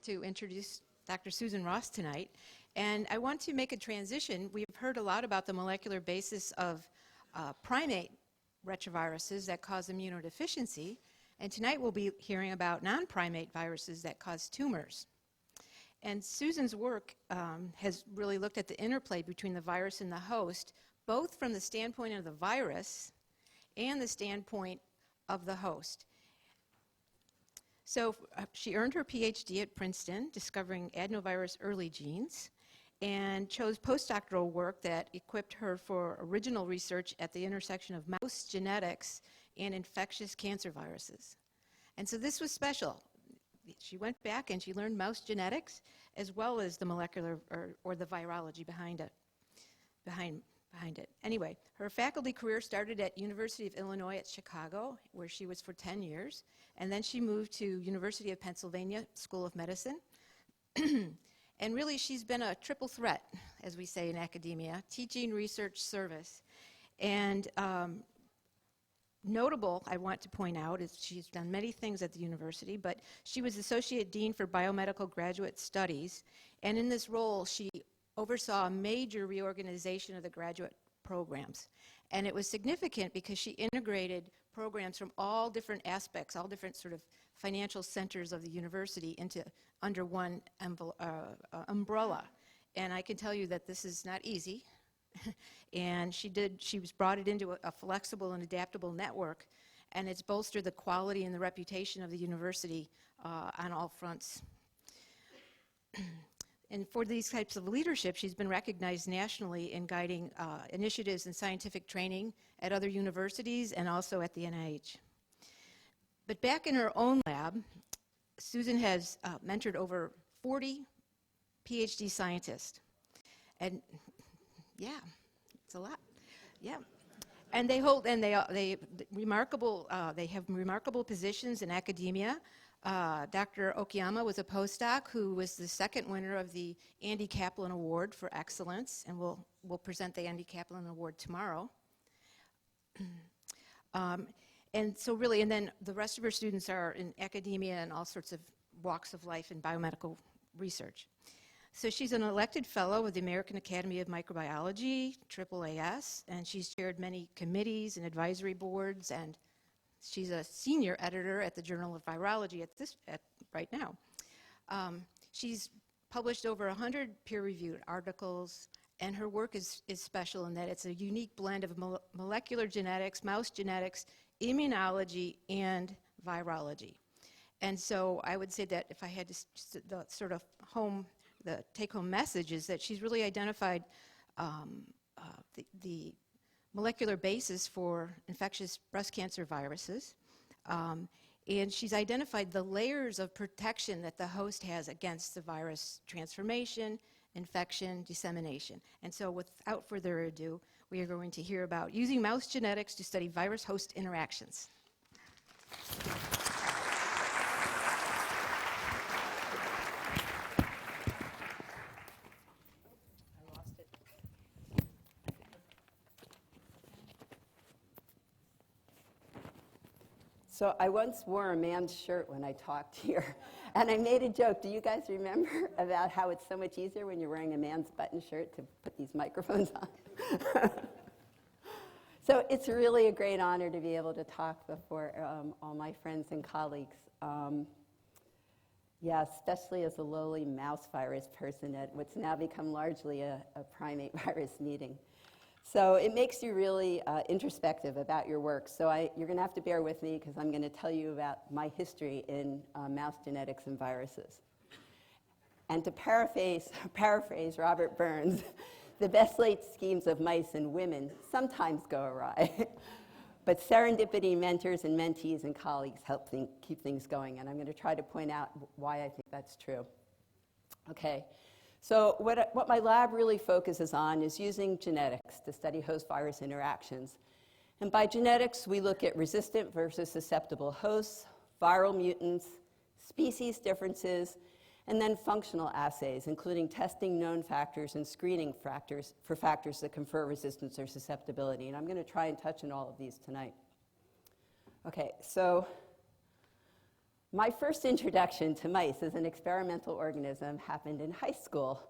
to introduce Dr. Susan Ross tonight. And I want to make a transition. We've heard a lot about the molecular basis of primate retroviruses that cause immunodeficiency. And tonight we'll be hearing about non-primate viruses that cause tumors. And Susan's work has really looked at the interplay between the virus and the host, both from the standpoint of the virus and the standpoint of the host. So she earned her PhD at Princeton, discovering adenovirus early genes, and chose postdoctoral work that equipped her for original research at the intersection of mouse genetics and infectious cancer viruses. And so this was special. She went back and she learned mouse genetics as well as the molecular or the virology behind it. Anyway, her faculty career started at University of Illinois at Chicago, where she was for 10 years, and then she moved to University of Pennsylvania School of Medicine. And really, she's been a triple threat, as we say in academia: teaching, research, service. And notable, I want to point out, is she's done many things at the university, but she was Associate Dean for Biomedical Graduate Studies, and in this role, she oversaw a major reorganization of the graduate programs. And it was significant because she integrated programs from all different aspects, all different sort of financial centers of the university under one umbrella. And I can tell you that this is not easy. And she was brought it into a flexible and adaptable network, and it's bolstered the quality and the reputation of the university on all fronts. And for these types of leadership, she's been recognized nationally in guiding initiatives in scientific training at other universities and also at the NIH. But back in her own lab, Susan has mentored over 40 PhD scientists. And yeah, it's a lot. Yeah. And they have remarkable positions in academia. Dr. Okiyama was a postdoc who was the second winner of the Andy Kaplan Award for Excellence, and we'll present the Andy Kaplan Award tomorrow. And so really, and then the rest of her students are in academia and all sorts of walks of life in biomedical research. So she's an elected fellow of the American Academy of Microbiology, AAAS, and she's chaired many committees and advisory boards, and she's a senior editor at the Journal of Virology right now. She's published over 100 peer-reviewed articles, and her work is special in that it's a unique blend of molecular genetics, mouse genetics, immunology, and virology. And so I would say that if I had to the sort of the take-home message is that she's really identified the molecular basis for infectious breast cancer viruses, and she's identified the layers of protection that the host has against the virus transformation, infection, dissemination. And so without further ado, we are going to hear about using mouse genetics to study virus-host interactions. So I once wore a man's shirt when I talked here, and I made a joke. Do you guys remember about how it's so much easier when you're wearing a man's button shirt to put these microphones on? So it's really a great honor to be able to talk before all my friends and colleagues. Yeah, especially as a lowly mouse virus person at what's now become largely a primate virus meeting. So it makes you really introspective about your work. So you're going to have to bear with me because I'm going to tell you about my history in mouse genetics and viruses. And to paraphrase Robert Burns, the best laid schemes of mice and women sometimes go awry. But serendipity, mentors and mentees and colleagues help keep things going. And I'm going to try to point out why I think that's true. Okay. So what my lab really focuses on is using genetics to study host-virus interactions. And by genetics, we look at resistant versus susceptible hosts, viral mutants, species differences, and then functional assays, including testing known factors and screening factors for factors that confer resistance or susceptibility. And I'm going to try and touch on all of these tonight. Okay, so My first introduction to mice as an experimental organism happened in high school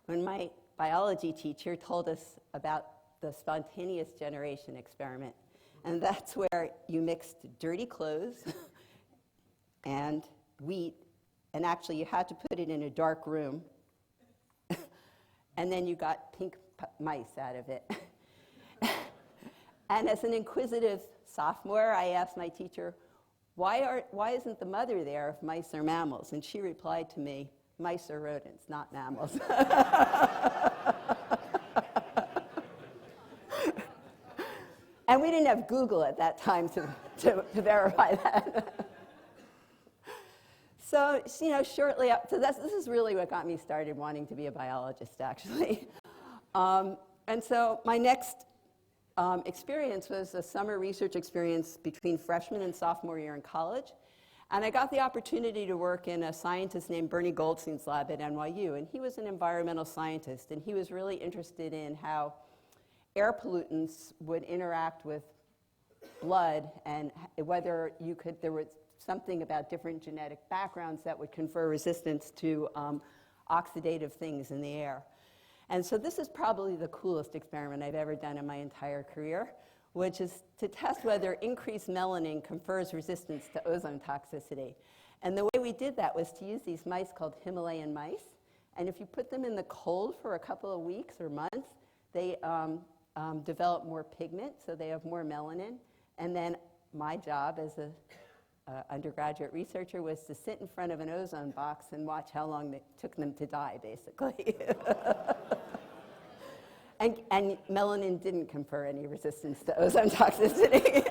when my biology teacher told us about the spontaneous generation experiment. And that's where you mixed dirty clothes and wheat, and actually you had to put it in a dark room, and then you got pink mice out of it. And as an inquisitive sophomore, I asked my teacher, why isn't the mother there if mice are mammals? And she replied to me, mice are rodents, not mammals. And we didn't have Google at that time to verify that. So, you know, shortly up, so this is really what got me started wanting to be a biologist, actually. And so my next experience was a summer research experience between freshman and sophomore year in college. And I got the opportunity to work in a scientist named Bernie Goldstein's lab at NYU. And he was an environmental scientist, and he was really interested in how air pollutants would interact with blood, and whether there was something about different genetic backgrounds that would confer resistance to oxidative things in the air. And so this is probably the coolest experiment I've ever done in my entire career, which is to test whether increased melanin confers resistance to ozone toxicity. And the way we did that was to use these mice called Himalayan mice. And if you put them in the cold for a couple of weeks or months, they develop more pigment, so they have more melanin. And then my job as an undergraduate researcher was to sit in front of an ozone box and watch how long it took them to die, basically. And melanin didn't confer any resistance to ozone toxicity.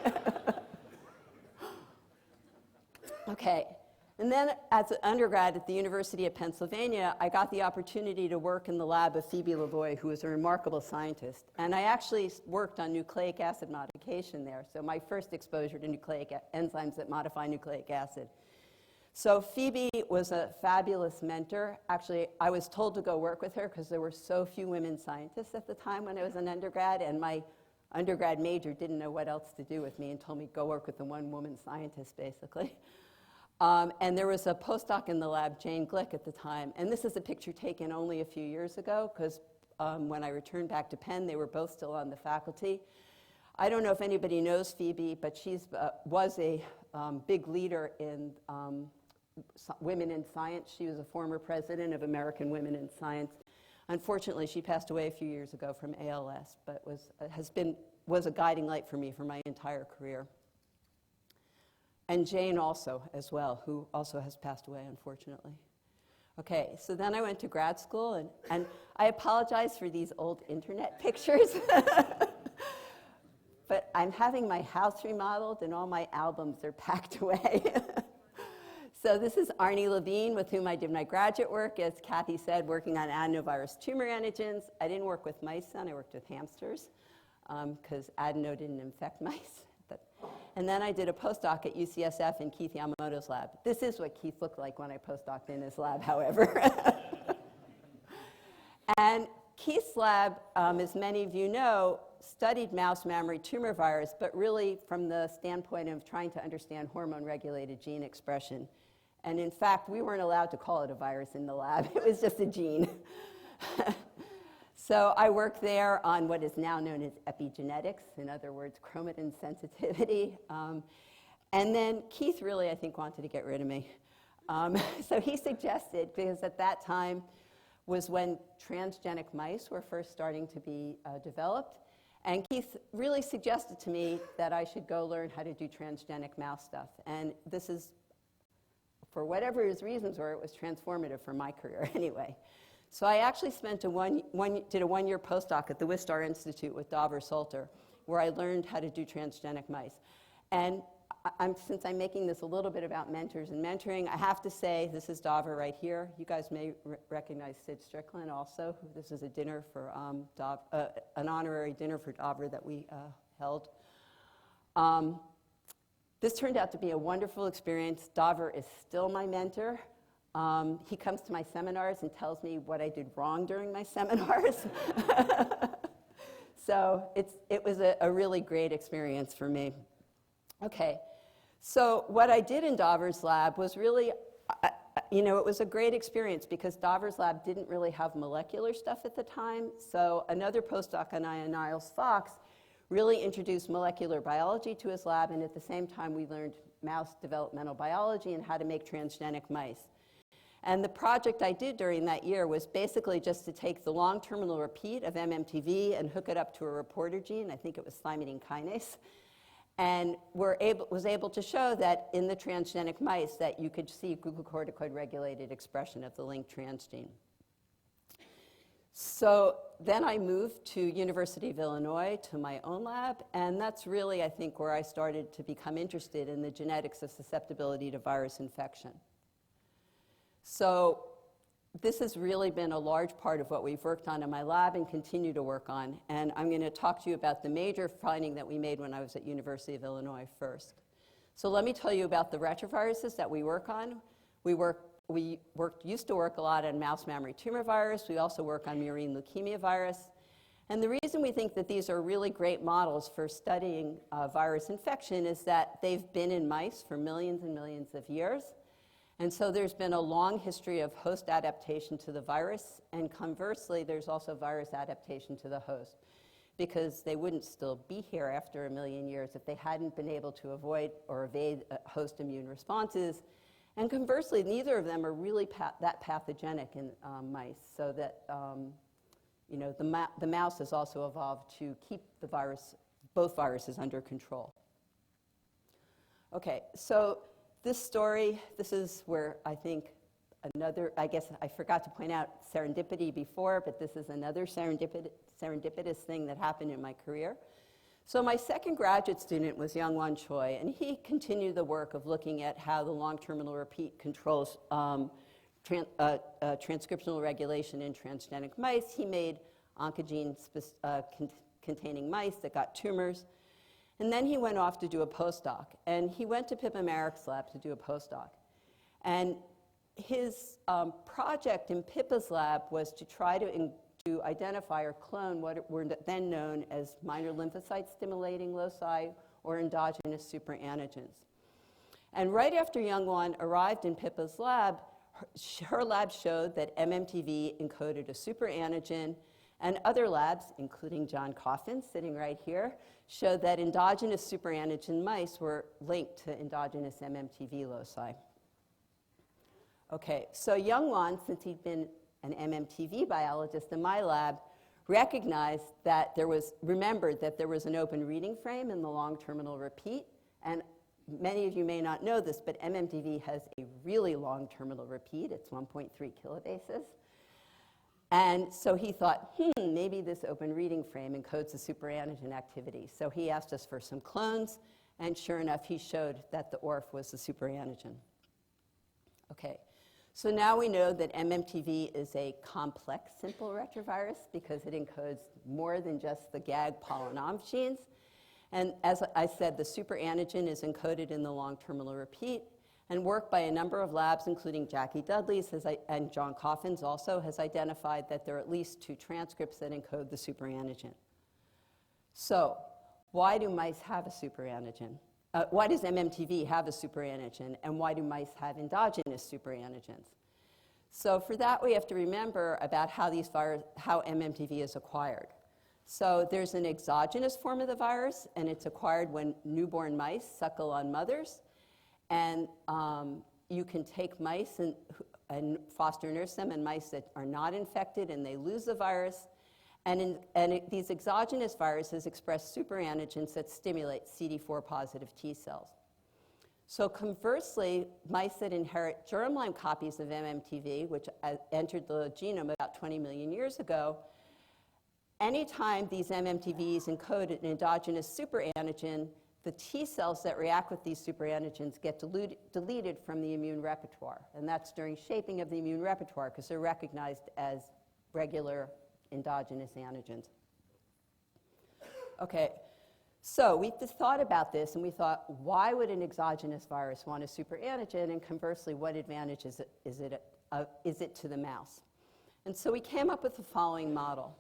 Okay. And then as an undergrad at the University of Pennsylvania, I got the opportunity to work in the lab of Phoebe Lavoie, who was a remarkable scientist. And I actually worked on nucleic acid modification there. So my first exposure to nucleic enzymes that modify nucleic acid. So Phoebe was a fabulous mentor. Actually, I was told to go work with her because there were so few women scientists at the time when I was an undergrad, and my undergrad major didn't know what else to do with me and told me go work with the one woman scientist, basically. And there was a postdoc in the lab, Jane Glick, at the time. And this is a picture taken only a few years ago, because when I returned back to Penn, they were both still on the faculty. I don't know if anybody knows Phoebe, but she was a big leader in women in science. She was a former president of American Women in Science. Unfortunately, she passed away a few years ago from ALS, but was a guiding light for me for my entire career. And Jane also, as well, who also has passed away, unfortunately. Okay, so then I went to grad school, and I apologize for these old internet pictures. But I'm having my house remodeled, and all my albums are packed away. So this is Arnie Levine, with whom I did my graduate work, as Kathy said, working on adenovirus tumor antigens. I didn't work with mice then, I worked with hamsters, because adeno didn't infect mice. And then I did a postdoc at UCSF in Keith Yamamoto's lab. This is what Keith looked like when I postdoced in his lab, however. And Keith's lab, as many of you know, studied mouse mammary tumor virus, but really from the standpoint of trying to understand hormone-regulated gene expression. And in fact, we weren't allowed to call it a virus in the lab. It was just a gene. So I worked there on what is now known as epigenetics, in other words, chromatin sensitivity. And then Keith really, I think, wanted to get rid of me. So he suggested, because at that time was when transgenic mice were first starting to be developed, and Keith really suggested to me that I should go learn how to do transgenic mouse stuff. And this is, for whatever his reasons were, it was transformative for my career anyway. So I actually spent did a one-year postdoc at the Wistar Institute with Dover Salter, where I learned how to do transgenic mice. And since I'm making this a little bit about mentors and mentoring, I have to say, this is Dover right here. You guys may recognize Sid Strickland also. This is a dinner for an honorary dinner for Dover that we held. This turned out to be a wonderful experience. Dover is still my mentor. He comes to my seminars and tells me what I did wrong during my seminars. So it was a really great experience for me. Okay, So what I did in Daver's lab was really, it was a great experience because Daver's lab didn't really have molecular stuff at the time. So another postdoc and I, Niles Fox, really introduced molecular biology to his lab, and at the same time we learned mouse developmental biology and how to make transgenic mice. And the project I did during that year was basically just to take the long terminal repeat of MMTV and hook it up to a reporter gene, I think it was thymidine kinase, and was able to show that in the transgenic mice that you could see glucocorticoid-regulated expression of the linked transgene. So then I moved to University of Illinois to my own lab, and that's really, I think, where I started to become interested in the genetics of susceptibility to virus infection. So this has really been a large part of what we've worked on in my lab and continue to work on, and I'm going to talk to you about the major finding that we made when I was at University of Illinois first. So let me tell you about the retroviruses that we work on. We used to work a lot on mouse mammary tumor virus. We also work on murine leukemia virus. And the reason we think that these are really great models for studying virus infection is that they've been in mice for millions and millions of years. And so there's been a long history of host adaptation to the virus. And conversely, there's also virus adaptation to the host, because they wouldn't still be here after a million years if they hadn't been able to avoid or evade host immune responses. And conversely, neither of them are really that pathogenic in mice, so that the mouse has also evolved to keep both viruses under control. Okay, so this story, this is where I think I guess I forgot to point out serendipity before, but this is another serendipitous thing that happened in my career. So my second graduate student was Young-Won Choi, and he continued the work of looking at how the long terminal repeat controls transcriptional regulation in transgenic mice. He made oncogene-containing mice that got tumors, and then he went off to do a postdoc. And he went to Pippa Merrick's lab to do a postdoc. And his project in Pippa's lab was to try to identify or clone what were then known as minor lymphocyte stimulating loci or endogenous superantigens. And right after Young-Won arrived in Pippa's lab, her lab showed that MMTV encoded a superantigen, and other labs, including John Coffin, sitting right here, showed that endogenous superantigen mice were linked to endogenous MMTV loci. Okay, so Young-Won, since he'd been an MMTV biologist in my lab, remembered that there was an open reading frame in the long terminal repeat. And many of you may not know this, but MMTV has a really long terminal repeat. It's 1.3 kilobases. And so he thought, maybe this open reading frame encodes the superantigen activity. So he asked us for some clones, and sure enough, he showed that the ORF was the superantigen. Okay. So now we know that MMTV is a complex simple retrovirus because it encodes more than just the GAG polynome genes. And as I said, the superantigen is encoded in the long terminal repeat, and work by a number of labs, including Jackie Dudley's and John Coffin's also, has identified that there are at least 2 transcripts that encode the superantigen. So why do mice have a superantigen? Why does MMTV have a superantigen, and why do mice have endogenous superantigens? So for that, we have to remember about how MMTV is acquired. So there's an exogenous form of the virus, and it's acquired when newborn mice suckle on mothers. And you can take mice and foster nurse them, and mice that are not infected, and they lose the virus. These exogenous viruses express superantigens that stimulate CD4 positive T cells. So conversely, mice that inherit germline copies of MMTV, which entered the genome about 20 million years ago, anytime these MMTVs encode an endogenous superantigen, the T cells that react with these superantigens get deleted from the immune repertoire. And that's during shaping of the immune repertoire, because they're recognized as regular endogenous antigens. Okay, so we just thought about this, and we thought, why would an exogenous virus want a superantigen? And conversely, what advantage is it to the mouse? And so we came up with the following model.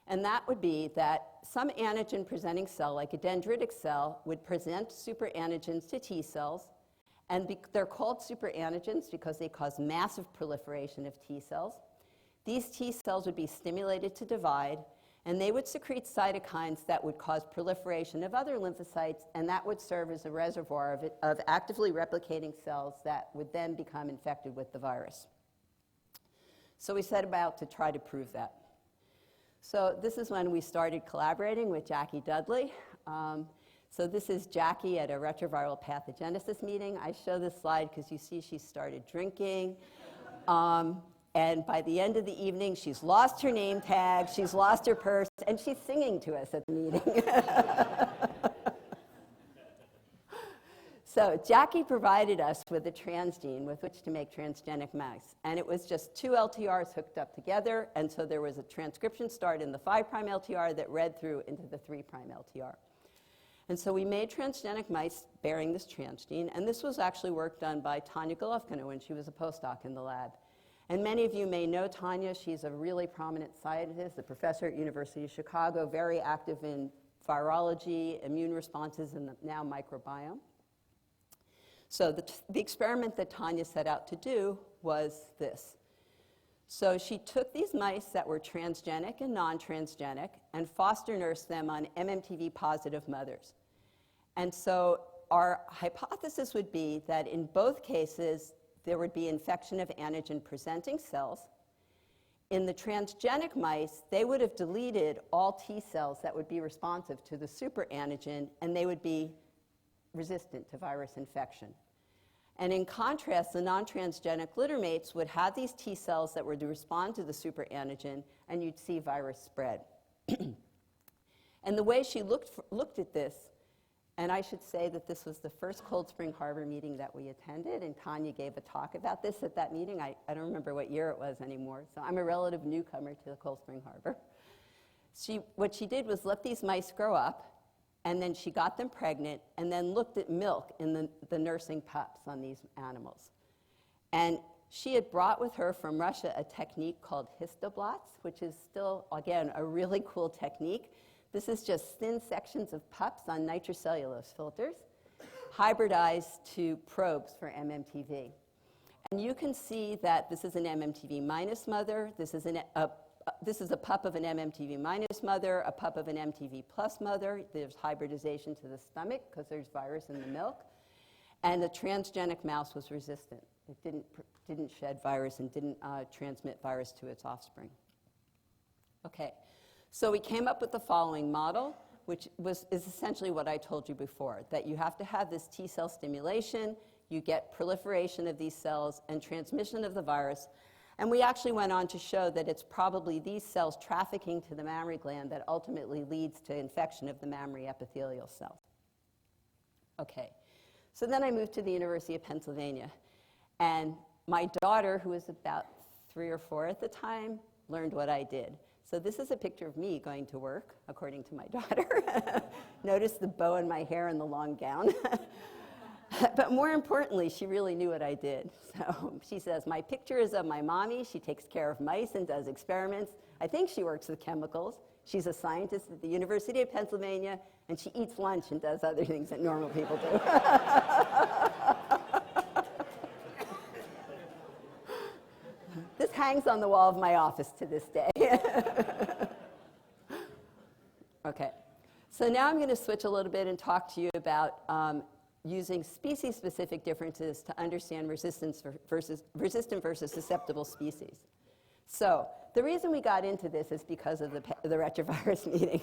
And that would be that some antigen-presenting cell, like a dendritic cell, would present superantigens to T cells. And they're called superantigens because they cause massive proliferation of T cells. These T cells would be stimulated to divide, and they would secrete cytokines that would cause proliferation of other lymphocytes, and that would serve as a reservoir of actively replicating cells that would then become infected with the virus. So we set about to try to prove that. So this is when we started collaborating with Jackie Dudley. So this is Jackie at a retroviral pathogenesis meeting. I show this slide because you see she started drinking. And by the end of the evening, she's lost her name tag, she's lost her purse, and she's singing to us at the meeting. So Jackie provided us with a transgene with which to make transgenic mice. And it was just 2 LTRs hooked up together, and so there was a transcription start in the 5' LTR that read through into the 3' LTR. And so we made transgenic mice bearing this transgene, and this was actually work done by Tanya Golovkina when she was a postdoc in the lab. And many of you may know Tanya. She's a really prominent scientist, a professor at University of Chicago, very active in virology, immune responses, and now microbiome. So the experiment that Tanya set out to do was this. So she took these mice that were transgenic and non-transgenic and foster nursed them on MMTV positive mothers. And so our hypothesis would be that in both cases, there would be infection of antigen-presenting cells. In the transgenic mice, they would have deleted all T cells that would be responsive to the superantigen, and they would be resistant to virus infection. And in contrast, the non-transgenic littermates would have these T cells that would respond to the superantigen, and you'd see virus spread. And the way she looked at this, and I should say that this was the first Cold Spring Harbor meeting that we attended, and Tanya gave a talk about this at that meeting. I don't remember what year it was anymore, so I'm a relative newcomer to the Cold Spring Harbor. What she did was let these mice grow up, and then she got them pregnant, and then looked at milk in the nursing pups on these animals. And she had brought with her from Russia a technique called histoblots, which is still, again, a really cool technique. This is just thin sections of pups on nitrocellulose filters, hybridized to probes for MMTV. And you can see that this is an MMTV minus mother, this is a pup of an MMTV minus mother, a pup of an MTV plus mother. There's hybridization to the stomach because there's virus in the milk. And the transgenic mouse was resistant. It didn't shed virus and didn't transmit virus to its offspring. Okay, so we came up with the following model, which is essentially what I told you before, that you have to have this T cell stimulation, you get proliferation of these cells and transmission of the virus. And we actually went on to show that it's probably these cells trafficking to the mammary gland that ultimately leads to infection of the mammary epithelial cells. Okay, so then I moved to the University of Pennsylvania. And my daughter, who was about 3 or 4 at the time, learned what I did. So this is a picture of me going to work, according to my daughter. Notice the bow in my hair and the long gown. But more importantly, she really knew what I did. So she says, my picture is of my mommy. She takes care of mice and does experiments. I think she works with chemicals. She's a scientist at the University of Pennsylvania, and she eats lunch and does other things that normal people do. This hangs on the wall of my office to this day. Okay, so now I'm going to switch a little bit and talk to you about using species-specific differences to understand resistant versus susceptible species. So the reason we got into this is because of the retrovirus meeting.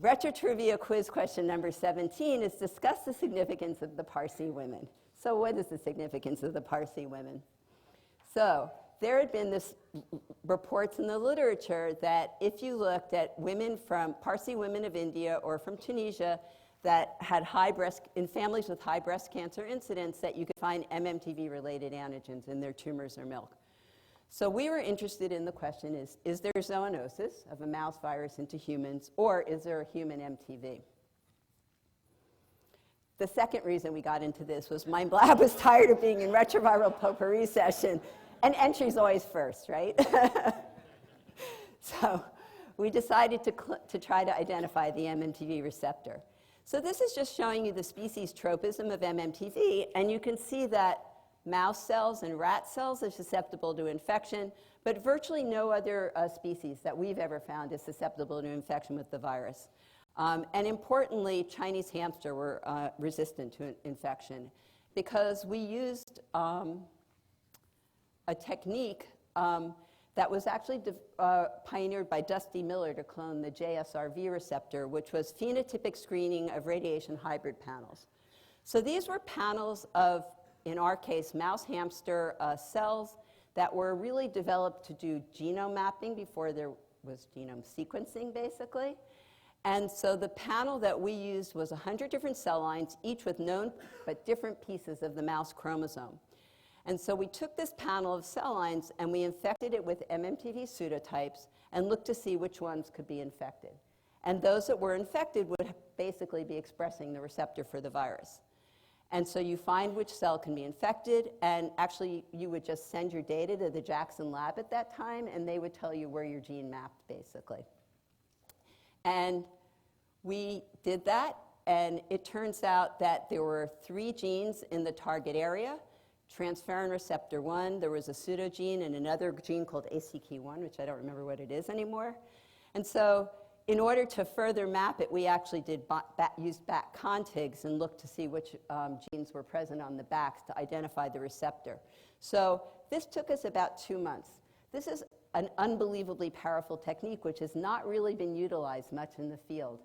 Retro Trivia quiz question number 17 is discuss the significance of the Parsi women. So what is the significance of the Parsi women? So there had been this reports in the literature that if you looked at women from Parsi women of India or from Tunisia that had in families with high breast cancer incidence, that you could find MMTV-related antigens in their tumors or milk. So we were interested in the question is there zoonosis of a mouse virus into humans, or is there a human MTV? The second reason we got into this was my lab was tired of being in retroviral potpourri session, and entry's always first, right? So we decided to try to identify the MMTV receptor. So this is just showing you the species tropism of MMTV, and you can see that mouse cells and rat cells are susceptible to infection, but virtually no other species that we've ever found is susceptible to infection with the virus. And importantly, Chinese hamster were resistant to infection because we used a technique that was actually pioneered by Dusty Miller to clone the JSRV receptor, which was phenotypic screening of radiation hybrid panels. So these were panels of, in our case, mouse-hamster cells that were really developed to do genome mapping before there was genome sequencing, basically. And so the panel that we used was 100 different cell lines, each with known but different pieces of the mouse chromosome. And so we took this panel of cell lines and we infected it with MMTV pseudotypes and looked to see which ones could be infected. And those that were infected would basically be expressing the receptor for the virus. And so you find which cell can be infected, and actually you would just send your data to the Jackson lab at that time, and they would tell you where your gene mapped, basically. And we did that, and it turns out that there were 3 genes in the target area. Transferrin receptor 1, there was a pseudogene, and another gene called ACK1, which I don't remember what it is anymore. And so in order to further map it, we actually used BAC Contigs and looked to see which genes were present on the BACs to identify the receptor. So this took us about 2 months. This is an unbelievably powerful technique, which has not really been utilized much in the field.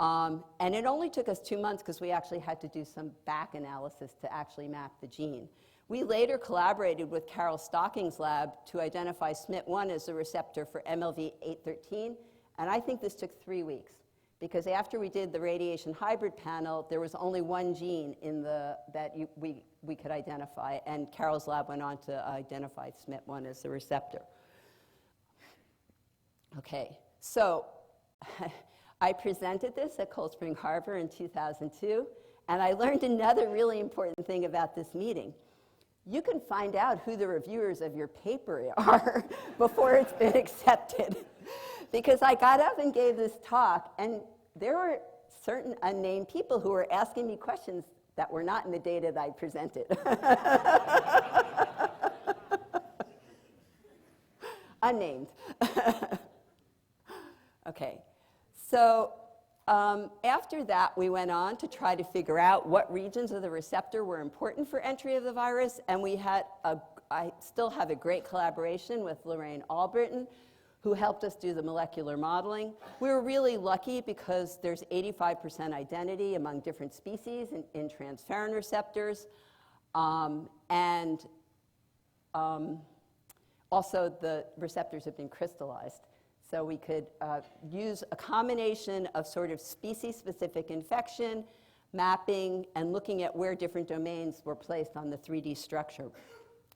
And it only took us 2 months because we actually had to do some BAC analysis to actually map the gene. We later collaborated with Carol Stocking's lab to identify SMT1 as the receptor for MLV813. And I think this took 3 weeks, because after we did the radiation hybrid panel, there was only 1 gene in we could identify, and Carol's lab went on to identify SMT1 as the receptor. Okay, so I presented this at Cold Spring Harbor in 2002, and I learned another really important thing about this meeting. You can find out who the reviewers of your paper are before it's been accepted. Because I got up and gave this talk, and there were certain unnamed people who were asking me questions that were not in the data that I presented. Unnamed. Okay, so after that, we went on to try to figure out what regions of the receptor were important for entry of the virus, and I still have a great collaboration with Lorraine Albritton, who helped us do the molecular modeling. We were really lucky because there's 85% identity among different species in transferrin receptors. And also the receptors have been crystallized. So we could use a combination of sort of species-specific infection, mapping, and looking at where different domains were placed on the 3D structure.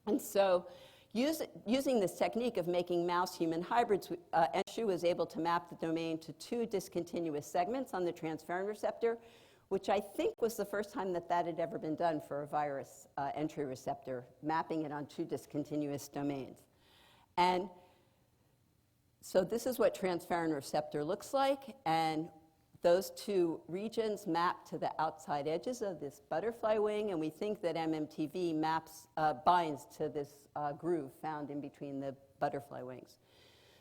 And so using this technique of making mouse-human hybrids, Eshu was able to map the domain to 2 discontinuous segments on the transferrin receptor, which I think was the first time that had ever been done for a virus entry receptor, mapping it on 2 discontinuous domains. And so this is what transferrin receptor looks like, and those 2 regions map to the outside edges of this butterfly wing, and we think that MMTV binds to this groove found in between the butterfly wings.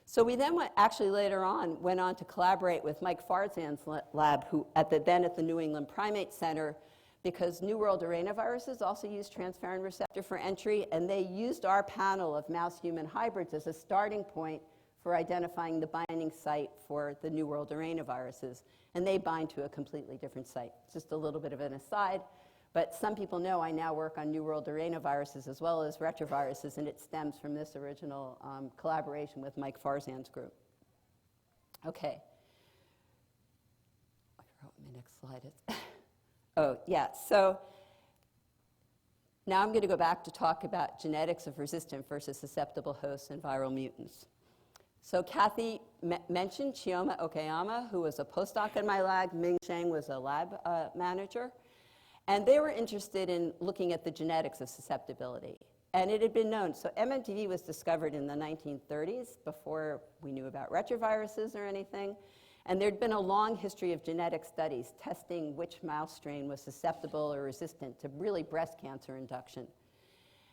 So we then actually later on went on to collaborate with Mike Farzan's lab, who then at the New England Primate Center, because New World arenaviruses also use transferrin receptor for entry, and they used our panel of mouse-human hybrids as a starting point for identifying the binding site for the New World arenaviruses. And they bind to a completely different site. Just a little bit of an aside, but some people know I now work on New World arenaviruses as well as retroviruses, and it stems from this original collaboration with Mike Farzan's group. Okay. I forgot what my next slide is. Oh, yeah, so now I'm going to go back to talk about genetics of resistant versus susceptible hosts and viral mutants. So Kathy mentioned Chioma Okayama, who was a postdoc in my lab. Ming Zhang was a lab manager. And they were interested in looking at the genetics of susceptibility. And it had been known. So MMTV was discovered in the 1930s, before we knew about retroviruses or anything. And there'd been a long history of genetic studies testing which mouse strain was susceptible or resistant to really breast cancer induction.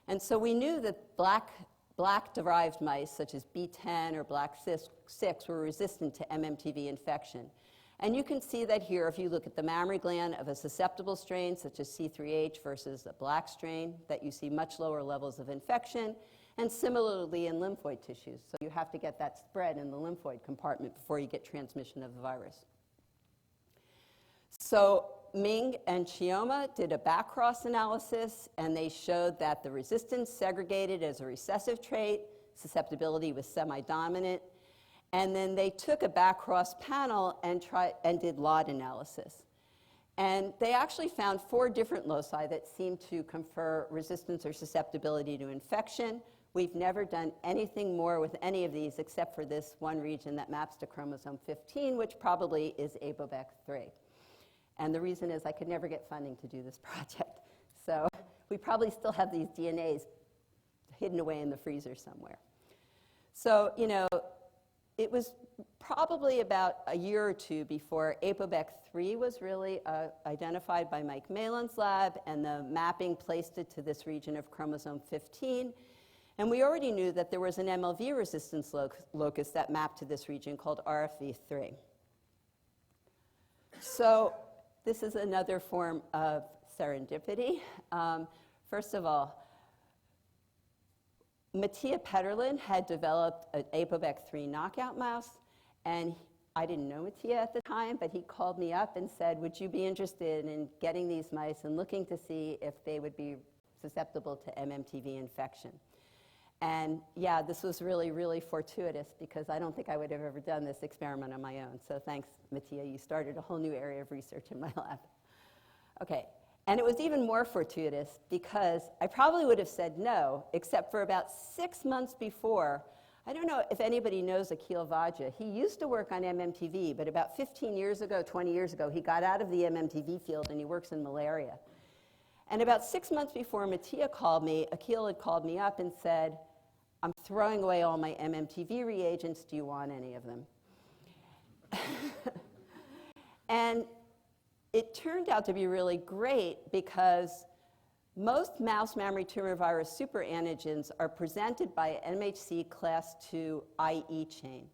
And so we knew that black-derived mice, such as B10 or BLAC6, were resistant to MMTV infection. And you can see that here if you look at the mammary gland of a susceptible strain, such as C3H, versus a black strain, that you see much lower levels of infection, and similarly in lymphoid tissues. So you have to get that spread in the lymphoid compartment before you get transmission of the virus. So Ming and Chioma did a backcross analysis, and they showed that the resistance segregated as a recessive trait, susceptibility was semi-dominant, and then they took a backcross panel and did lot analysis. And they actually found 4 different loci that seemed to confer resistance or susceptibility to infection. We've never done anything more with any of these except for this one region that maps to chromosome 15, which probably is APOBEC3. And the reason is I could never get funding to do this project. So we probably still have these DNAs hidden away in the freezer somewhere. So, you know, it was probably about a year or two before APOBEC3 was really identified by Mike Malin's lab, and the mapping placed it to this region of chromosome 15. And we already knew that there was an MLV resistance locus that mapped to this region called RFV3. So this is another form of serendipity. First of all, Mattia Petterlin had developed an APOBEC3 knockout mouse, and I didn't know Mattia at the time, but he called me up and said, would you be interested in getting these mice and looking to see if they would be susceptible to MMTV infection? And yeah, this was really, really fortuitous, because I don't think I would have ever done this experiment on my own. So thanks, Mattia, you started a whole new area of research in my lab. Okay. And it was even more fortuitous because I probably would have said no, except for about 6 months before. I don't know if anybody knows Akhil Vajja. He used to work on MMTV, but about 15 years ago, 20 years ago, he got out of the MMTV field and he works in malaria. And about 6 months before Mattia called me, Akhil had called me up and said, I'm throwing away all my MMTV reagents. Do you want any of them? And it turned out to be really great because most mouse mammary tumor virus superantigens are presented by an MHC class II IE chain.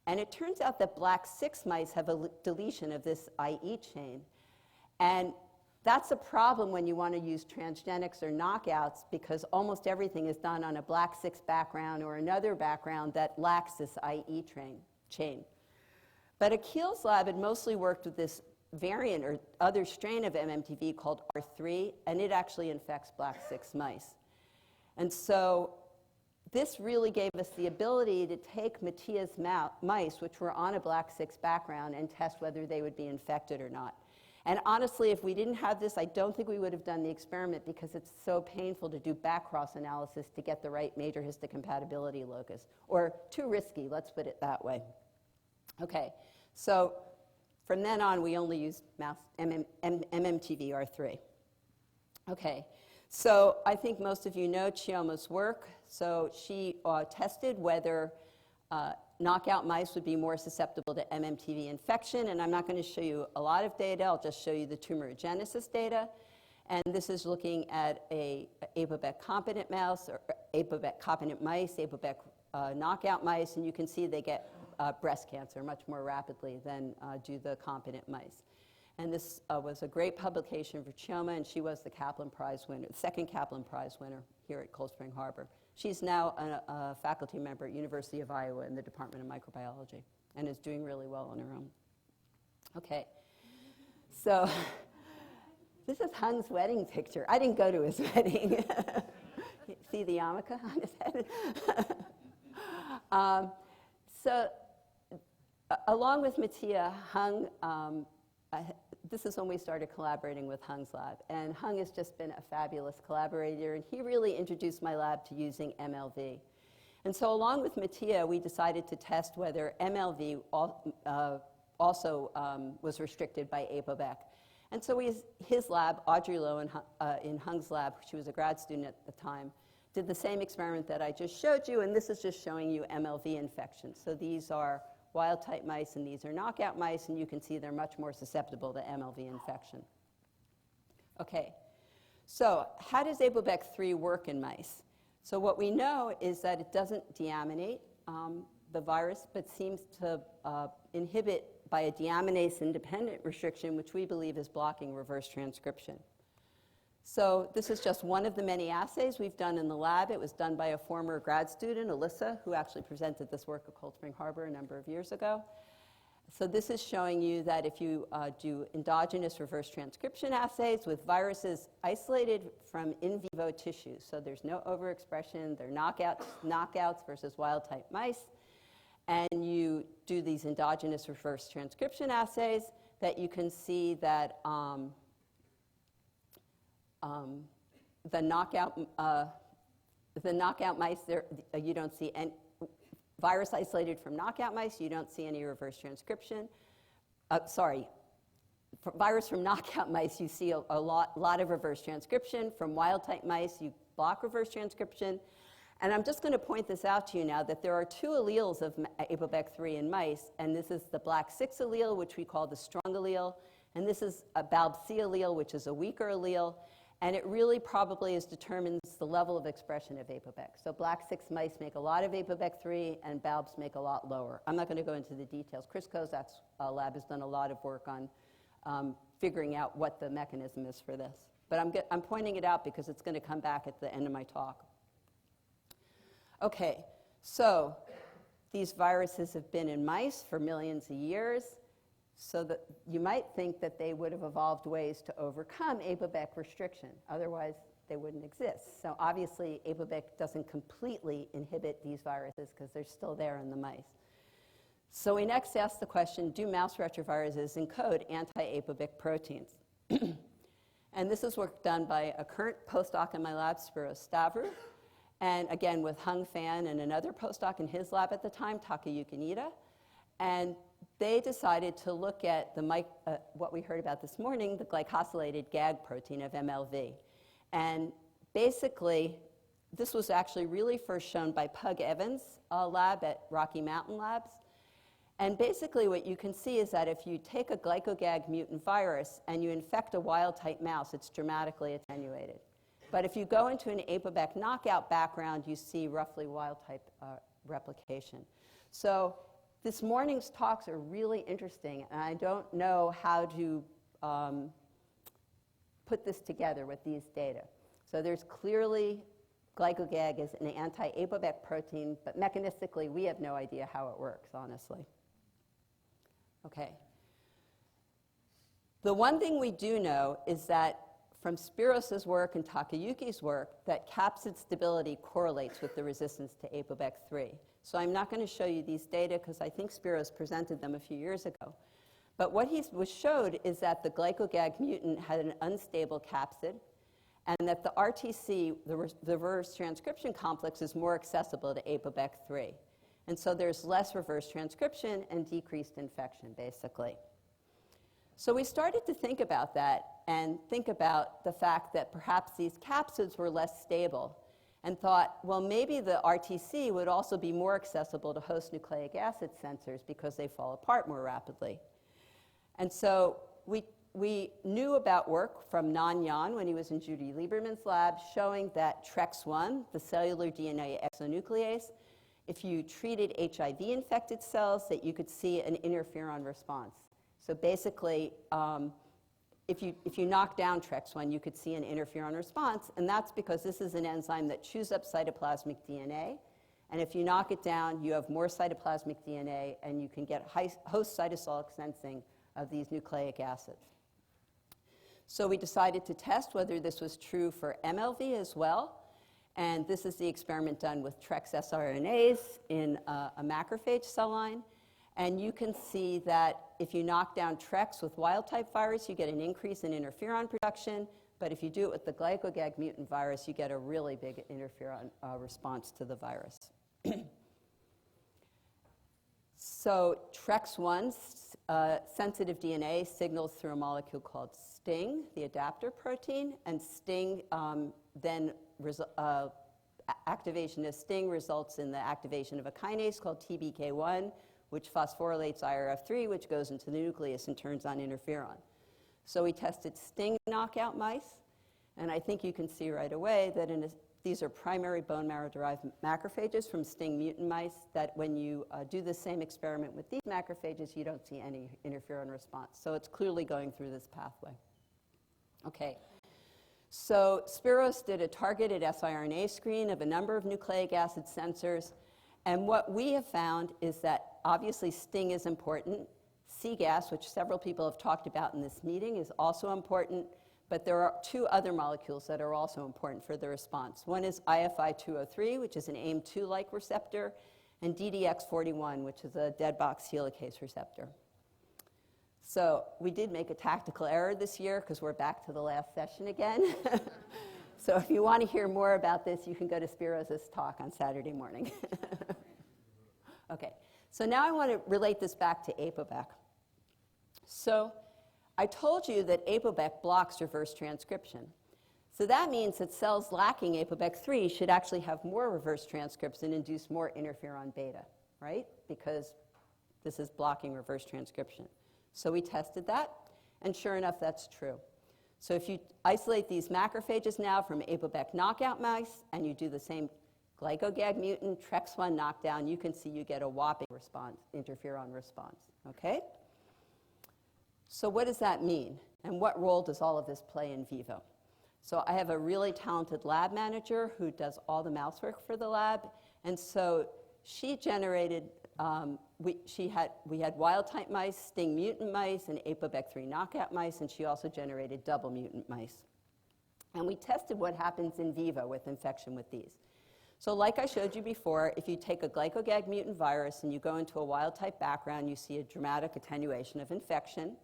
And it turns out that BLAC6 mice have a deletion of this IE chain. And that's a problem when you want to use transgenics or knockouts, because almost everything is done on a BLAC6 background or another background that lacks this IE chain. But Akhil's lab had mostly worked with this variant or other strain of MMTV called R3, and it actually infects BLAC6 mice. And so this really gave us the ability to take Mattia's mice, which were on a BLAC6 background, and test whether they would be infected or not. And honestly, if we didn't have this, I don't think we would have done the experiment, because it's so painful to do backcross analysis to get the right major histocompatibility locus. Or too risky, let's put it that way. Okay, so from then on, we only used MMTV R3. Okay, so I think most of you know Chioma's work. So she tested whether knockout mice would be more susceptible to MMTV infection, and I'm not going to show you a lot of data. I'll just show you the tumorigenesis data. And this is looking at a APOBEC competent mouse, or APOBEC competent mice, APOBEC knockout mice, and you can see they get breast cancer much more rapidly than do the competent mice. And this was a great publication for Chioma, and she was the Kaplan Prize winner, the second Kaplan Prize winner here at Cold Spring Harbor. She's now a faculty member at University of Iowa in the Department of Microbiology, and is doing really well on her own. Okay, so this is Hung's wedding picture. I didn't go to his wedding. See the yarmulke on his head? So along with Mattia, Hung, this is when we started collaborating with Hung's lab. And Hung has just been a fabulous collaborator, and he really introduced my lab to using MLV. And so along with Mattia, we decided to test whether MLV also was restricted by APOBEC. And so his lab, Audrey Lowe in Hung's lab, she was a grad student at the time, did the same experiment that I just showed you, and this is just showing you MLV infections. So these are wild-type mice, and these are knockout mice, and you can see they're much more susceptible to MLV infection. Okay, so how does APOBEC3 work in mice? So what we know is that it doesn't deaminate the virus, but seems to inhibit by a deaminase-independent restriction, which we believe is blocking reverse transcription. So this is just one of the many assays we've done in the lab. It was done by a former grad student, Alyssa, who actually presented this work at Cold Spring Harbor a number of years ago. So this is showing you that if you do endogenous reverse transcription assays with viruses isolated from in vivo tissues, so there's no overexpression, they're knockouts versus wild-type mice, and you do these endogenous reverse transcription assays, that you can see that the knockout mice, you don't see any virus isolated from knockout mice. You don't see any reverse transcription. Virus from knockout mice, you see a lot of reverse transcription. From wild-type mice, you block reverse transcription. And I'm just going to point this out to you now that there are two alleles of APOBEC3 in mice, and this is the BLAC6 allele, which we call the strong allele, and this is a BALB-C allele, which is a weaker allele. And it really probably determines the level of expression of APOBEC. So BLAC6 mice make a lot of APOBEC3, and BALBs make a lot lower. I'm not going to go into the details. Chris Kozak's lab has done a lot of work on figuring out what the mechanism is for this. But I'm pointing it out because it's going to come back at the end of my talk. Okay, so these viruses have been in mice for millions of years. So that you might think that they would have evolved ways to overcome APOBEC restriction. Otherwise, they wouldn't exist. So obviously, APOBEC doesn't completely inhibit these viruses because they're still there in the mice. So we next asked the question, do mouse retroviruses encode anti-APOBEC proteins? And this is work done by a current postdoc in my lab, Spiros Stavru, and again with Hung Fan and another postdoc in his lab at the time, Takayuki Nida. And they decided to look at what we heard about this morning, the glycosylated GAG protein of MLV. And basically, this was actually really first shown by Pug Evans' lab at Rocky Mountain Labs. And basically what you can see is that if you take a glyco-Gag mutant virus and you infect a wild-type mouse, it's dramatically attenuated. But if you go into an APOBEC knockout background, you see roughly wild-type replication. So this morning's talks are really interesting, and I don't know how to put this together with these data. So there's clearly glyco-Gag is an anti-APOBEC protein, but mechanistically, we have no idea how it works, honestly. Okay. The one thing we do know is that from Spiros's work and Takayuki's work, that capsid stability correlates with the resistance to APOBEC3. So I'm not going to show you these data because I think Spiros presented them a few years ago. But what he showed is that the glyco-Gag mutant had an unstable capsid, and that the RTC, the reverse transcription complex, is more accessible to APOBEC3. And so there's less reverse transcription and decreased infection, basically. So we started to think about that and think about the fact that perhaps these capsids were less stable, and thought, well, maybe the RTC would also be more accessible to host nucleic acid sensors because they fall apart more rapidly. And so we knew about work from Nan Yan when he was in Judy Lieberman's lab, showing that TREX1, the cellular DNA exonuclease, if you treated HIV-infected cells, that you could see an interferon response. So basically, if you knock down TREX1, you could see an interferon response, and that's because this is an enzyme that chews up cytoplasmic DNA, and if you knock it down, you have more cytoplasmic DNA, and you can get host cytosolic sensing of these nucleic acids. So we decided to test whether this was true for MLV as well, and this is the experiment done with TREX sRNAs in a macrophage cell line. And you can see that if you knock down TREX with wild-type virus, you get an increase in interferon production. But if you do it with the glyco-Gag mutant virus, you get a really big interferon response to the virus. So TREX1 sensitive DNA signals through a molecule called STING, the adapter protein. And STING then activation of STING results in the activation of a kinase called TBK1, which phosphorylates IRF3, which goes into the nucleus and turns on interferon. So we tested STING knockout mice, and I think you can see right away that these are primary bone marrow-derived macrophages from STING mutant mice, that when you do the same experiment with these macrophages, you don't see any interferon response. So it's clearly going through this pathway. Okay. So Spiros did a targeted siRNA screen of a number of nucleic acid sensors, and what we have found is that obviously STING is important. CGAS, which several people have talked about in this meeting, is also important, but there are two other molecules that are also important for the response. One is IFI-203, which is an AIM2-like receptor, and DDX41, which is a dead box helicase receptor. So we did make a tactical error this year because we're back to the last session again. So if you want to hear more about this, you can go to Spiros' talk on Saturday morning. Okay, so now I want to relate this back to APOBEC. So I told you that APOBEC blocks reverse transcription. So that means that cells lacking APOBEC3 should actually have more reverse transcripts and induce more interferon beta, right? Because this is blocking reverse transcription. So we tested that, and sure enough, that's true. So if you isolate these macrophages now from APOBEC knockout mice, and you do the same glyco-Gag mutant TREX1 knockdown, you can see you get a whopping response, interferon response, okay? So what does that mean? And what role does all of this play in vivo? So I have a really talented lab manager who does all the mouse work for the lab. And so she generated, we had wild-type mice, STING mutant mice, and APOBEC3 knockout mice, and she also generated double mutant mice. And we tested what happens in vivo with infection with these. So like I showed you before, if you take a glyco-Gag mutant virus and you go into a wild-type background, you see a dramatic attenuation of infection.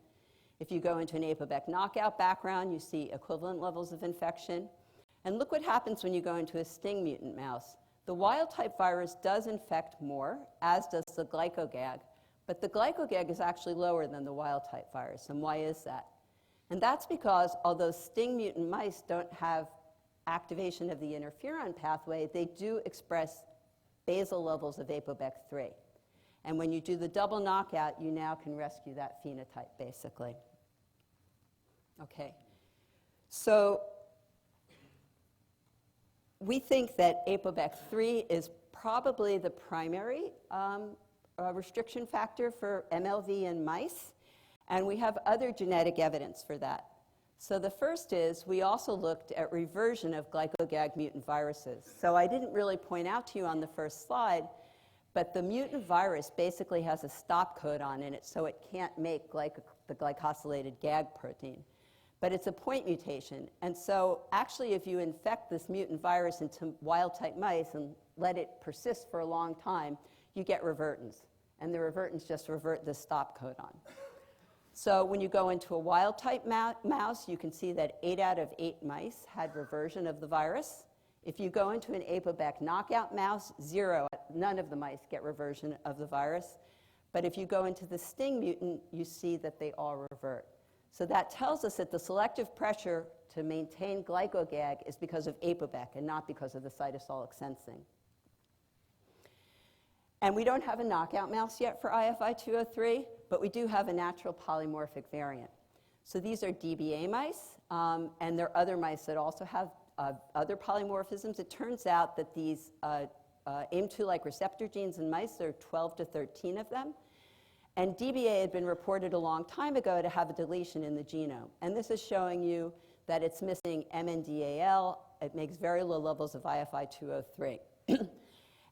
If you go into an APOBEC knockout background, you see equivalent levels of infection. And look what happens when you go into a STING mutant mouse. The wild-type virus does infect more, as does the glyco-Gag, but the glyco-Gag is actually lower than the wild-type virus. And why is that? And that's because although STING mutant mice don't have activation of the interferon pathway, they do express basal levels of APOBEC3. And when you do the double knockout, you now can rescue that phenotype, basically. Okay. So we think that APOBEC3 is probably the primary restriction factor for MLV in mice, and we have other genetic evidence for that. So the first is we also looked at reversion of glyco-Gag mutant viruses. So I didn't really point out to you on the first slide, but the mutant virus basically has a stop codon in it, so it can't make the glycosylated Gag protein. But it's a point mutation. And so actually, if you infect this mutant virus into wild-type mice and let it persist for a long time, you get revertins. And the revertins just revert the stop codon. So when you go into a wild-type mouse, you can see that 8 out of 8 mice had reversion of the virus. If you go into an APOBEC knockout mouse, 0, none of the mice get reversion of the virus. But if you go into the STING mutant, you see that they all revert. So that tells us that the selective pressure to maintain glyco-Gag is because of APOBEC and not because of the cytosolic sensing. And we don't have a knockout mouse yet for IFI-203, but we do have a natural polymorphic variant. So these are DBA mice, and there are other mice that also have other polymorphisms. It turns out that these AIM2-like receptor genes in mice, there are 12 to 13 of them. And DBA had been reported a long time ago to have a deletion in the genome. And this is showing you that it's missing MNDAL. It makes very low levels of IFI-203.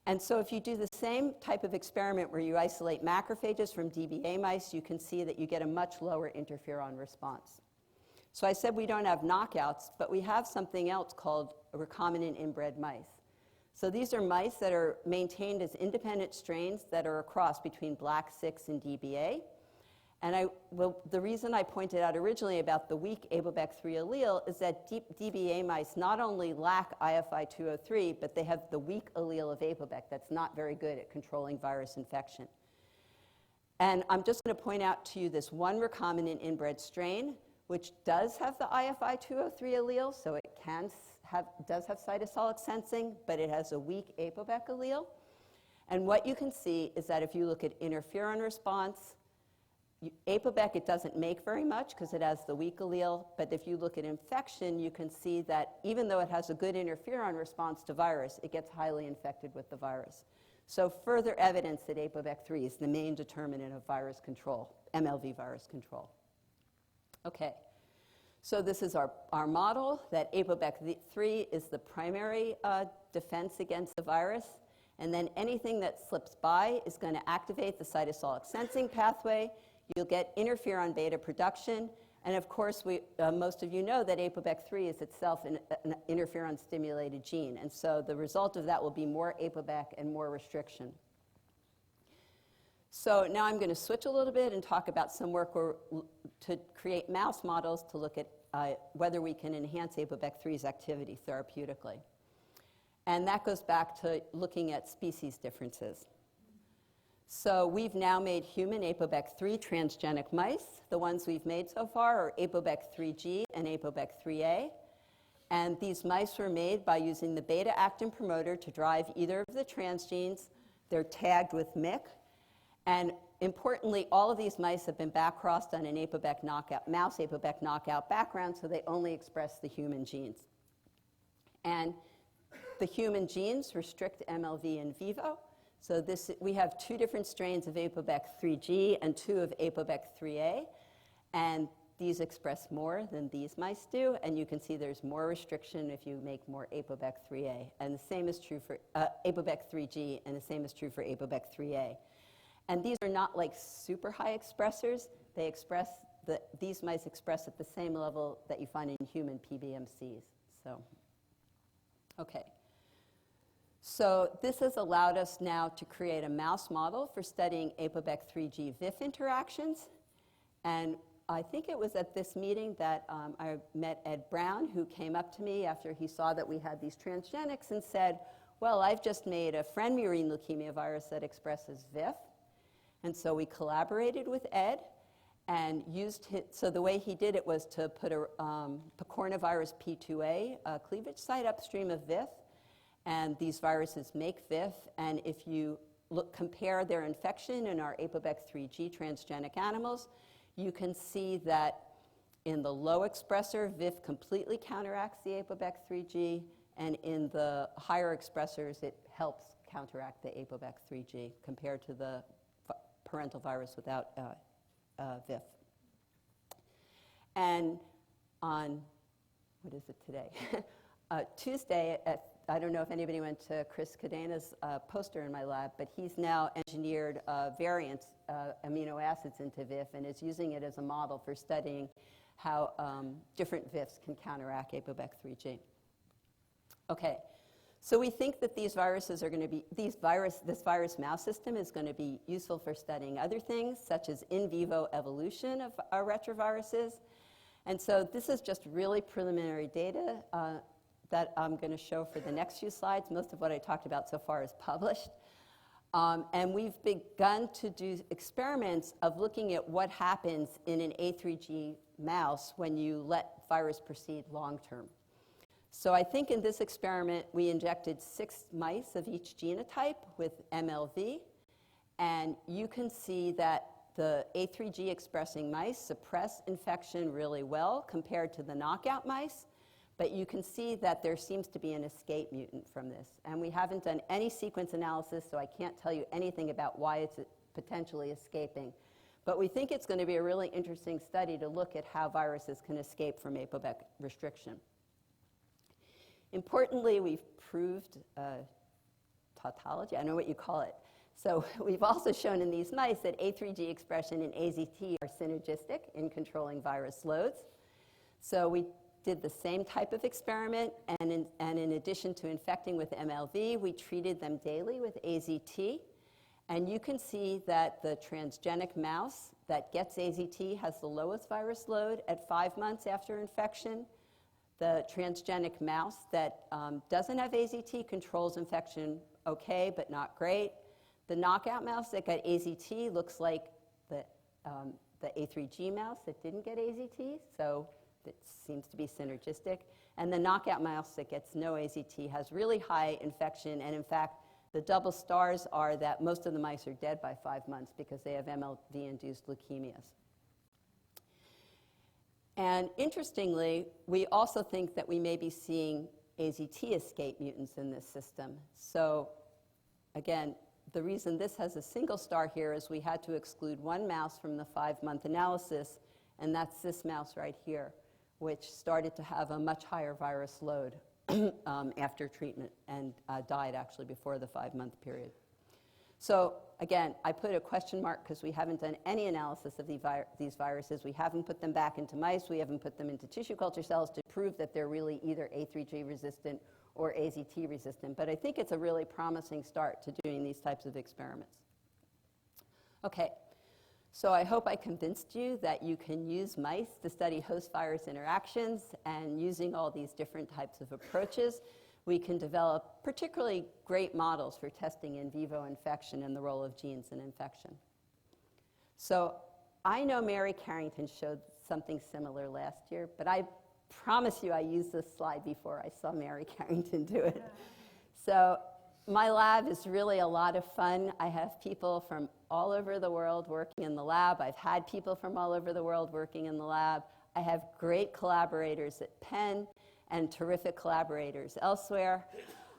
And so if you do the same type of experiment where you isolate macrophages from DBA mice, you can see that you get a much lower interferon response. So I said we don't have knockouts, but we have something else called recombinant inbred mice. So these are mice that are maintained as independent strains that are a cross between BLAC6 and DBA. And the reason I pointed out originally about the weak APOBEC3 allele is that DBA mice not only lack IFI-203, but they have the weak allele of APOBEC that's not very good at controlling virus infection. And I'm just going to point out to you this one recombinant inbred strain, which does have the IFI-203 allele, so it can does have cytosolic sensing, but it has a weak APOBEC allele. And what you can see is that if you look at interferon response, APOBEC it doesn't make very much because it has the weak allele, but if you look at infection, you can see that even though it has a good interferon response to virus, it gets highly infected with the virus. So further evidence that APOBEC3 is the main determinant of virus control, MLV virus control. Okay, so this is our model that APOBEC3 is the primary defense against the virus, and then anything that slips by is going to activate the cytosolic sensing pathway. You'll get interferon beta production, and of course, most of you know that APOBEC3 is itself an interferon-stimulated gene, and so the result of that will be more APOBEC and more restriction. So now I'm going to switch a little bit and talk about some work to create mouse models to look at whether we can enhance APOBEC3's activity therapeutically. And that goes back to looking at species differences. So we've now made human APOBEC3 transgenic mice. The ones we've made so far are APOBEC3G and APOBEC3A. And these mice were made by using the beta-actin promoter to drive either of the transgenes. They're tagged with MYC. And importantly, all of these mice have been back-crossed on an APOBEC knockout, mouse APOBEC knockout background, so they only express the human genes. And the human genes restrict MLV in vivo. So we have two different strains of APOBEC3G and two of APOBEC3A. And these express more than these mice do. And you can see there's more restriction if you make more APOBEC3A. And the same is true for APOBEC3G, and the same is true for APOBEC3A. And these are not like super high expressors. These mice express at the same level that you find in human PBMCs. So, okay. So this has allowed us now to create a mouse model for studying APOBEC3G VIF interactions. And I think it was at this meeting that I met Ed Brown, who came up to me after he saw that we had these transgenics and said, well, I've just made a friend murine leukemia virus that expresses VIF. And so we collaborated with Ed and so the way he did it was to put a picornavirus P2A cleavage site upstream of VIF. And these viruses make VIF, and if you compare their infection in our APOBEC3G transgenic animals, you can see that in the low expressor, VIF completely counteracts the APOBEC3G, and in the higher expressors, it helps counteract the APOBEC3G compared to the parental virus without VIF. And on, what is it today? Tuesday I don't know if anybody went to Chris Cadena's poster in my lab, but he's now engineered variant amino acids into VIF and is using it as a model for studying how different VIFs can counteract APOBEC3G. Okay, so we think that these viruses are going to be, this virus mouse system is going to be useful for studying other things, such as in vivo evolution of our retroviruses. And so this is just really preliminary data that I'm going to show for the next few slides. Most of what I talked about so far is published. And we've begun to do experiments of looking at what happens in an A3G mouse when you let virus proceed long term. So I think in this experiment, we injected 6 mice of each genotype with MLV. And you can see that the A3G expressing mice suppress infection really well compared to the knockout mice. But you can see that there seems to be an escape mutant from this. And we haven't done any sequence analysis, so I can't tell you anything about why it's potentially escaping. But we think it's going to be a really interesting study to look at how viruses can escape from APOBEC restriction. Importantly, we've proved tautology, I don't know what you call it. So we've also shown in these mice that A3G expression and AZT are synergistic in controlling virus loads. So we did the same type of experiment, and in addition to infecting with MLV, we treated them daily with AZT. And you can see that the transgenic mouse that gets AZT has the lowest virus load at 5 months after infection. The transgenic mouse that doesn't have AZT controls infection okay, but not great. The knockout mouse that got AZT looks like the A3G mouse that didn't get AZT, so it seems to be synergistic. And the knockout mouse that gets no AZT has really high infection, and in fact, the double stars are that most of the mice are dead by 5 months because they have MLV-induced leukemias. And interestingly, we also think that we may be seeing AZT escape mutants in this system. So again, the reason this has a single star here is we had to exclude one mouse from the 5-month analysis, and that's this mouse right here, which started to have a much higher virus load after treatment and died actually before the 5-month period. So again, I put a question mark because we haven't done any analysis of these viruses. We haven't put them back into mice. We haven't put them into tissue culture cells to prove that they're really either A3G resistant or AZT resistant. But I think it's a really promising start to doing these types of experiments. Okay, so I hope I convinced you that you can use mice to study host-virus interactions, and using all these different types of approaches, we can develop particularly great models for testing in vivo infection and the role of genes in infection. So I know Mary Carrington showed something similar last year, but I promise you I used this slide before I saw Mary Carrington do it. So my lab is really a lot of fun. I have people from all over the world working in the lab. I've had people from all over the world working in the lab. I have great collaborators at Penn and terrific collaborators elsewhere.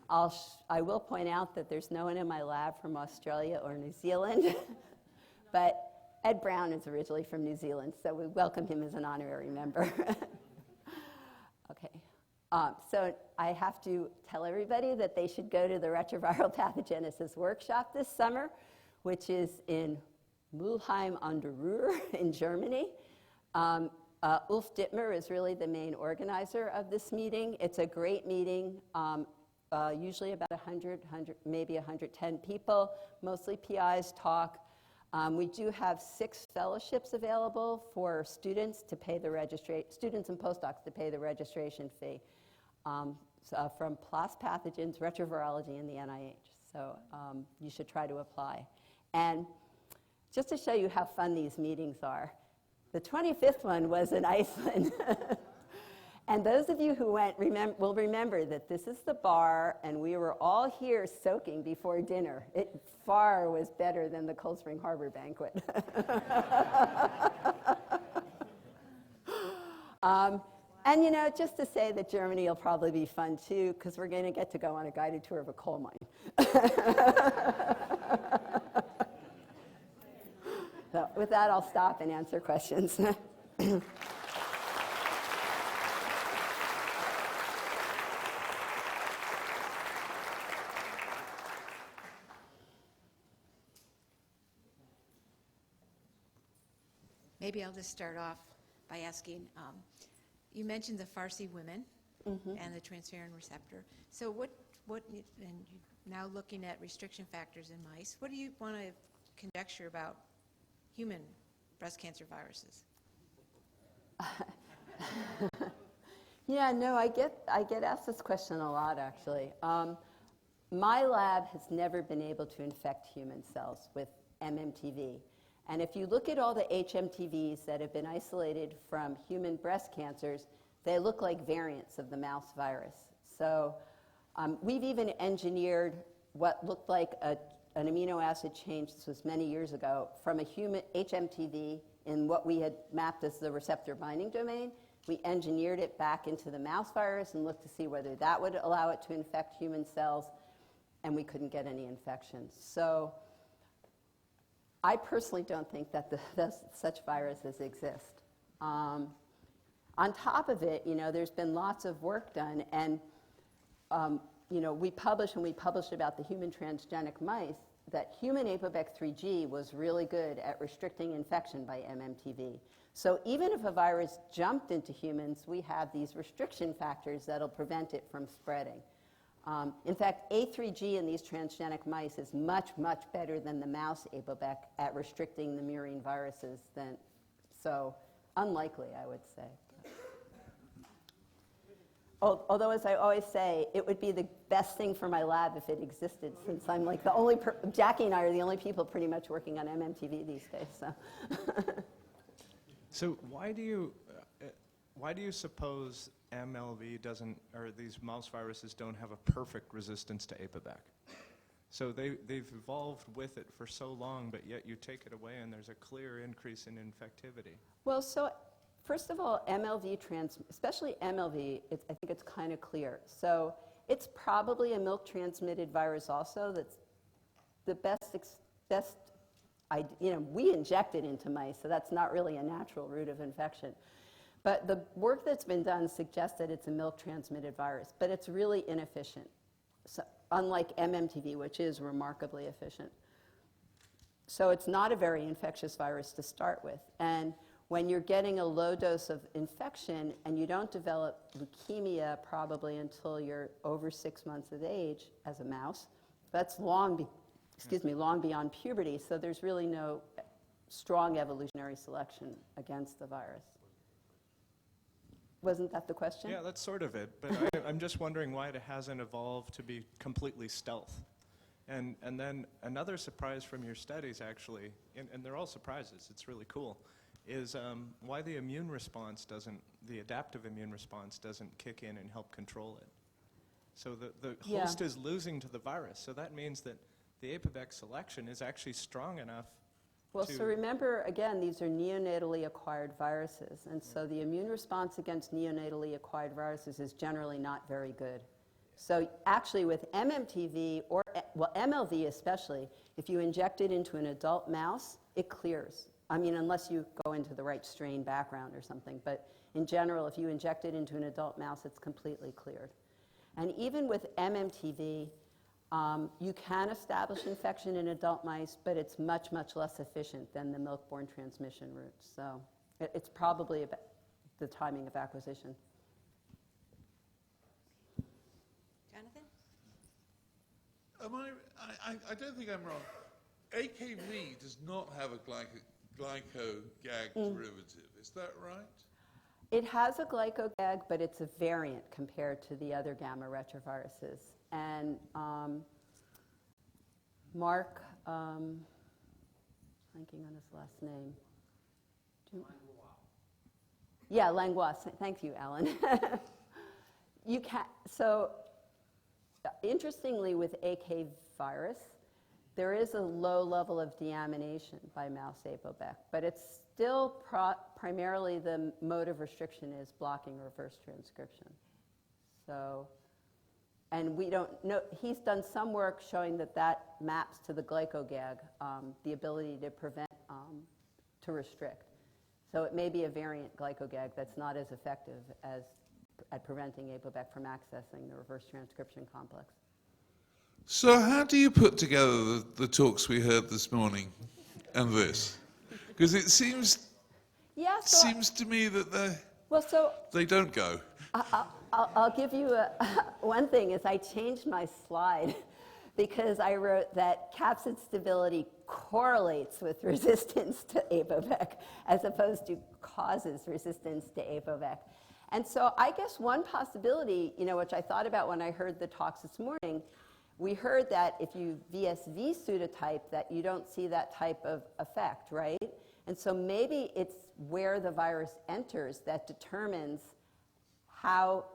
I will point out that there's no one in my lab from Australia or New Zealand, but Ed Brown is originally from New Zealand, so we welcome him as an honorary member. Okay, so I have to tell everybody that they should go to the retroviral pathogenesis workshop this summer, which is in Mülheim an der Ruhr in Germany. Ulf Dittmer is really the main organizer of this meeting. It's a great meeting, usually about 100, maybe 110 people, mostly PIs talk. We do have 6 fellowships available for students to pay the students and postdocs to pay the registration fee from PLOS pathogens, retrovirology, and the NIH. So you should try to apply. And just to show you how fun these meetings are, the 25th one was in Iceland. And those of you who went will remember that this is the bar, and we were all here soaking before dinner. It far was better than the Cold Spring Harbor banquet. And you know, just to say that Germany will probably be fun too, because we're going to get to go on a guided tour of a coal mine. So with that, I'll stop and answer questions. Maybe I'll just start off by asking, you mentioned the Farsi women and the transferrin receptor. So what, and you're now looking at restriction factors in mice, what do you want to conjecture about human breast cancer viruses? Yeah, no, I get asked this question a lot, actually. My lab has never been able to infect human cells with MMTV. And if you look at all the HMTVs that have been isolated from human breast cancers, they look like variants of the mouse virus. So we've even engineered what looked like an amino acid change, this was many years ago, from a human HMTV in what we had mapped as the receptor binding domain. We engineered it back into the mouse virus and looked to see whether that would allow it to infect human cells, and we couldn't get any infections. So I personally don't think that such viruses exist. On top of it, you know, there's been lots of work done, and you know, we published about the human transgenic mice that human APOBEC3G was really good at restricting infection by MMTV. So even if a virus jumped into humans, we have these restriction factors that'll prevent it from spreading. In fact, A3G in these transgenic mice is much, much better than the mouse APOBEC at restricting the murine viruses. So unlikely, I would say. Although, as I always say, it would be the best thing for my lab if it existed, since I'm like the only, Jackie and I are the only people pretty much working on MMTV these days. So, so why do you suppose MLV doesn't, or these mouse viruses don't have a perfect resistance to APOBEC. So they've evolved with it for so long, but yet you take it away and there's a clear increase in infectivity. Well, so first of all, especially MLV, I think it's kind of clear. So it's probably a milk-transmitted virus also. That's the best, we inject it into mice, so that's not really a natural route of infection. But the work that's been done suggests that it's a milk-transmitted virus, but it's really inefficient, so, unlike MMTV, which is remarkably efficient. So it's not a very infectious virus to start with. And when you're getting a low dose of infection and you don't develop leukemia probably until you're over 6 months of age as a mouse, that's long beyond puberty, so there's really no strong evolutionary selection against the virus. Wasn't that the question? Yeah, that's sort of it, but I'm just wondering why it hasn't evolved to be completely stealth. And then another surprise from your studies, actually, and they're all surprises, it's really cool, is why the immune response the adaptive immune response doesn't kick in and help control it. So the host is losing to the virus, so that means that the APOBEC selection is actually strong enough. Well, so remember, again, these are neonatally acquired viruses, and so the immune response against neonatally acquired viruses is generally not very good. So actually with MMTV, MLV especially, if you inject it into an adult mouse, it clears. I mean, unless you go into the right strain background or something, but in general, if you inject it into an adult mouse, it's completely cleared. And even with MMTV, you can establish infection in adult mice, but it's much, much less efficient than the milk-borne transmission route. So it's probably about the timing of acquisition. Jonathan? I don't think I'm wrong. AKV does not have a glyco-Gag derivative. Is that right? It has a glyco-Gag, but it's a variant compared to the other gamma retroviruses. And Mark, blanking on his last name. Yeah, Langlois. Thank you, Alan. So, interestingly, with AK virus, there is a low level of deamination by mouse APOBEC, but it's still primarily the mode of restriction is blocking reverse transcription. So. And we don't know, he's done some work showing that maps to the glyco-Gag, the ability to prevent, to restrict. So it may be a variant glyco-Gag that's not as effective as at preventing APOBEC from accessing the reverse transcription complex. So how do you put together the talks we heard this morning and this? Because it seems to me that they don't go. I'll give you one thing is I changed my slide because I wrote that capsid stability correlates with resistance to APOBEC as opposed to causes resistance to APOBEC. And so I guess one possibility, which I thought about when I heard the talks this morning, we heard that if you VSV pseudotype that you don't see that type of effect, right? And so maybe it's where the virus enters that determines how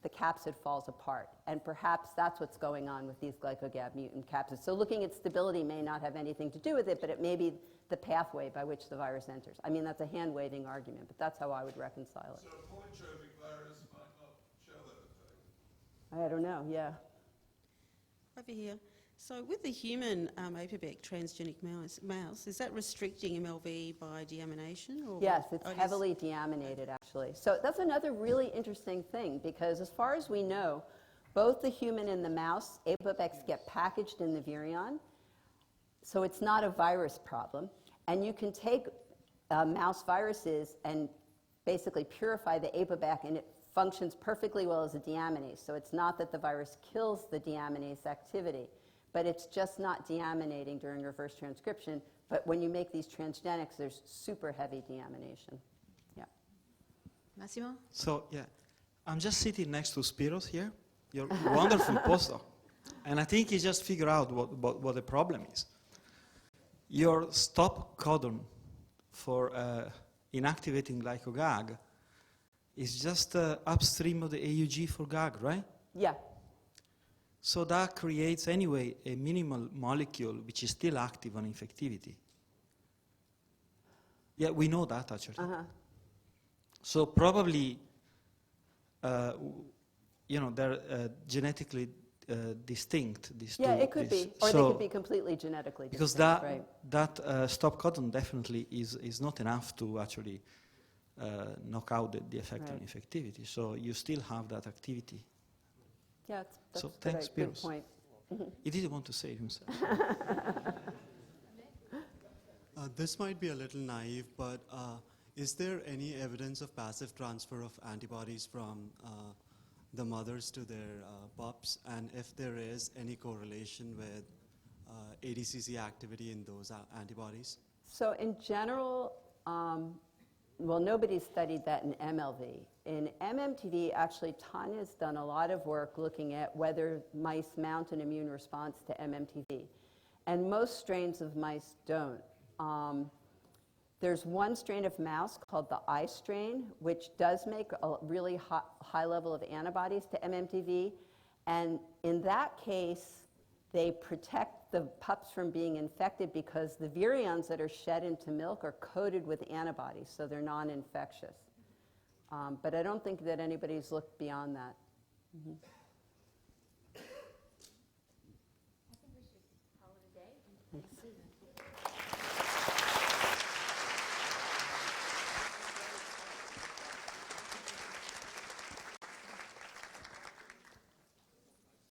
the capsid falls apart. And perhaps that's what's going on with these glyco-Gag mutant capsids. So looking at stability may not have anything to do with it, but it may be the pathway by which the virus enters. I mean, that's a hand-waving argument, but that's how I would reconcile it. So a polytrophic virus might not show that effect? I don't know, yeah. Over here. So with the human APOBEC transgenic mouse, is that restricting MLV by deamination? Or yes, it's heavily deaminated, actually. So that's another really interesting thing, because as far as we know, both the human and the mouse, APOBECs get packaged in the virion, so it's not a virus problem. And you can take mouse viruses and basically purify the APOBEC, and it functions perfectly well as a deaminase. So it's not that the virus kills the deaminase activity, but it's just not deaminating during reverse transcription. But when you make these transgenics, there's super heavy deamination. Yeah. Massimo? So, yeah, I'm just sitting next to Spiros here, your wonderful postdoc. And I think he just figured out what the problem is. Your stop codon for inactivating glyco-Gag is just upstream of the AUG for GAG, right? Yeah. So that creates anyway a minimal molecule which is still active on infectivity. Yeah, we know that actually. So probably, they're genetically distinct, these two. Yeah, it could be. Or they could be completely genetically because distinct, right? that stop codon definitely is not enough to actually knock out the effect on infectivity. So you still have that activity. Yeah, that's So a thanks, good Spiros. point. He didn't want to say it himself. This might be a little naive, but is there any evidence of passive transfer of antibodies from the mothers to their pups? And if there is, any correlation with ADCC activity in those antibodies? So in general, well, nobody's studied that in MLV. In MMTV, actually, Tanya's done a lot of work looking at whether mice mount an immune response to MMTV. And most strains of mice don't. There's one strain of mouse called the I strain, which does make a really high level of antibodies to MMTV. And in that case, they protect the pups from being infected because the virions that are shed into milk are coated with antibodies, so they're non-infectious. But I don't think that anybody's looked beyond that.